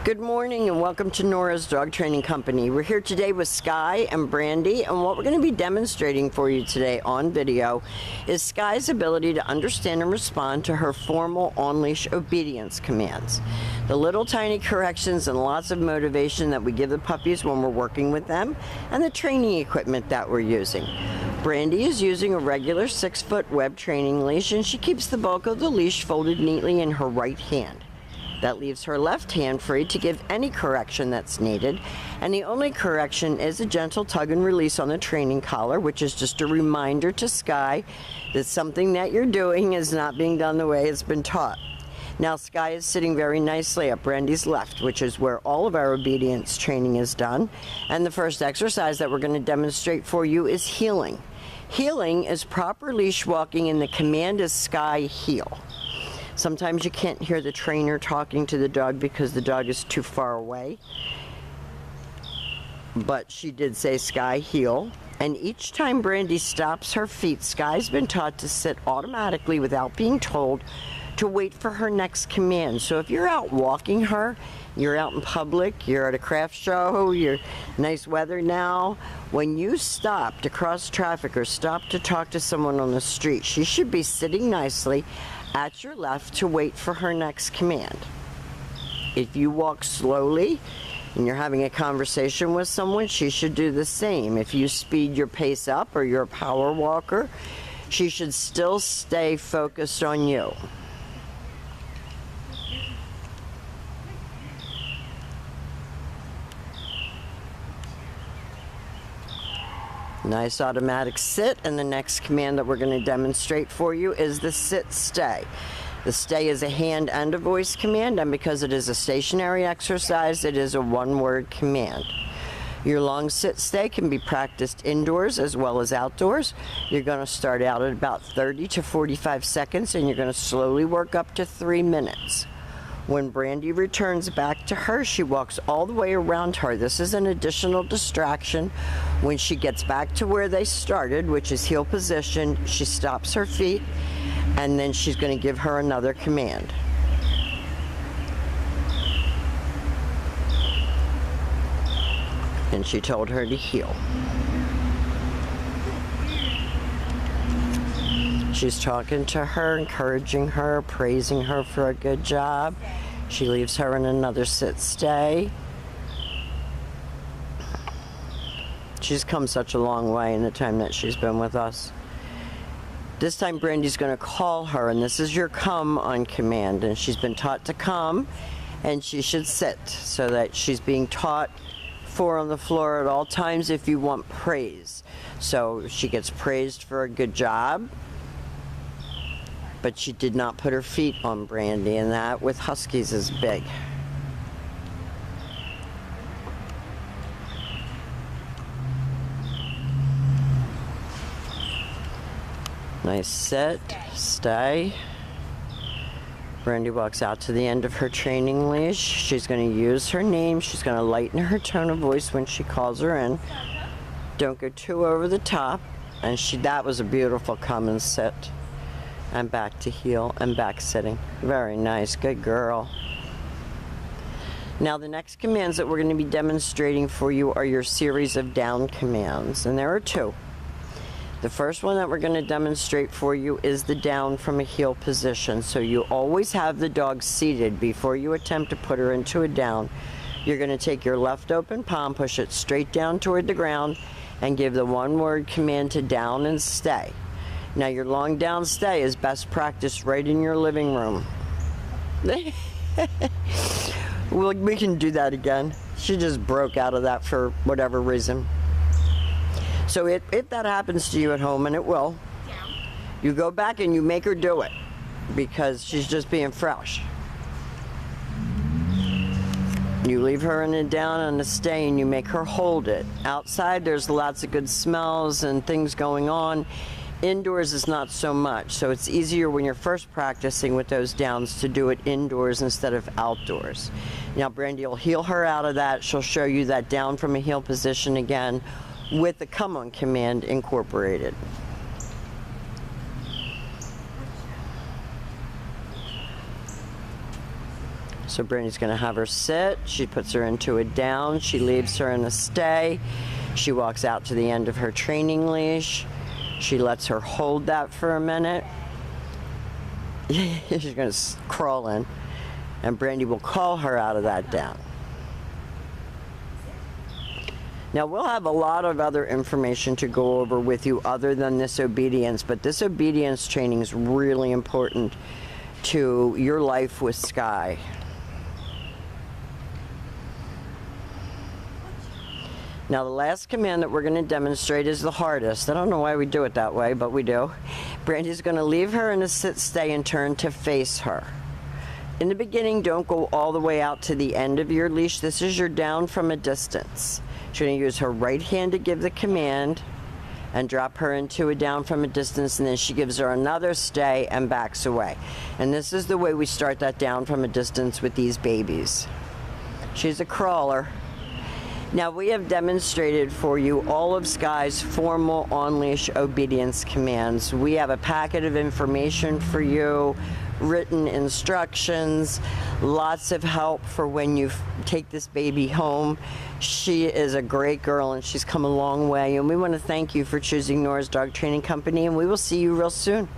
Good morning and welcome to Nora's Dog Training Company. We're here today with Skye and Brandy, and what we're going to be demonstrating for you today on video is Skye's ability to understand and respond to her formal on-leash obedience commands. The little tiny corrections and lots of motivation that we give the puppies when we're working with them, and the training equipment that we're using. Brandy is using a regular 6-foot web training leash, and she keeps the bulk of the leash folded neatly in her right hand. That leaves her left hand free to give any correction that's needed, and the only correction is a gentle tug and release on the training collar, which is just a reminder to Skye that something that you're doing is not being done the way it's been taught. Now Skye is sitting very nicely at Brandy's left, which is where all of our obedience training is done, and the first exercise that we're going to demonstrate for you is heeling. Heeling is proper leash walking, and the command is Skye heel. Sometimes you can't hear the trainer talking to the dog because the dog is too far away. But she did say Skye heel. And each time Brandy stops her feet, Skye's been taught to sit automatically without being told to wait for her next command. So if you're out walking her, you're out in public, you're at a craft show, you're nice weather now, when you stop to cross traffic or stop to talk to someone on the street, she should be sitting nicely at your left to wait for her next command. If you walk slowly and you're having a conversation with someone, she should do the same. If you speed your pace up or you're a power walker, she should still stay focused on you. Nice automatic sit, and the next command that we're going to demonstrate for you is the sit stay. The stay is a hand and a voice command, and because it is a stationary exercise, it is a one-word command. Your long sit stay can be practiced indoors as well as outdoors. You're going to start out at about 30 to 45 seconds, and you're going to slowly work up to 3 minutes. When Brandy returns back to her, she walks all the way around her. This is an additional distraction. When she gets back to where they started, which is heel position, she stops her feet, and then she's going to give her another command. And she told her to heel. She's talking to her, encouraging her, praising her for a good job. She leaves her in another sit stay. She's come such a long way in the time that she's been with us. This time Brandy's going to call her, and this is your come on command. And she's been taught to come, and she should sit, so that she's being taught 4 on the floor at all times if you want praise. So she gets praised for a good job. But she did not put her feet on Brandy, and that with Huskies is big. Nice sit, stay. Brandy walks out to the end of her training leash. She's going to use her name. She's going to lighten her tone of voice when she calls her in. Don't go too over the top. And that was a beautiful come and sit. And back to heel and back sitting. Very nice, good girl. Now the next commands that we're going to be demonstrating for you are your series of down commands, and there are 2. The first one that we're going to demonstrate for you is the down from a heel position. So you always have the dog seated before you attempt to put her into a down. You're going to take your left open palm, push it straight down toward the ground, and give the one-word command to down and stay. Now your long down stay is best practiced right in your living room. Well, we can do that again. She just broke out of that for whatever reason. So if that happens to you at home, and it will, you go back and you make her do it because she's just being fresh. You leave her in a down and a stay, and you make her hold it. Outside there's lots of good smells and things going on. Indoors is not so much, so it's easier when you're first practicing with those downs to do it indoors instead of outdoors. Now Brandy will heel her out of that. She'll show you that down from a heel position again with the come on command incorporated. So Brandy's going to have her sit. She puts her into a down. She leaves her in a stay. She walks out to the end of her training leash. She lets her hold that for a minute. She's going to crawl in, and Brandy will call her out of that down. Now, we'll have a lot of other information to go over with you other than this obedience, but this obedience training is really important to your life with Skye. Now, the last command that we're going to demonstrate is the hardest. I don't know why we do it that way, but we do. Brandy's going to leave her in a sit stay and turn to face her. In the beginning, don't go all the way out to the end of your leash. This is your down from a distance. She's going to use her right hand to give the command and drop her into a down from a distance, and then she gives her another stay and backs away. And this is the way we start that down from a distance with these babies. She's a crawler. Now, we have demonstrated for you all of Skye's formal on-leash obedience commands. We have a packet of information for you, written instructions, lots of help for when you take this baby home. She is a great girl, and she's come a long way, and we want to thank you for choosing Nora's Dog Training Company, and we will see you real soon.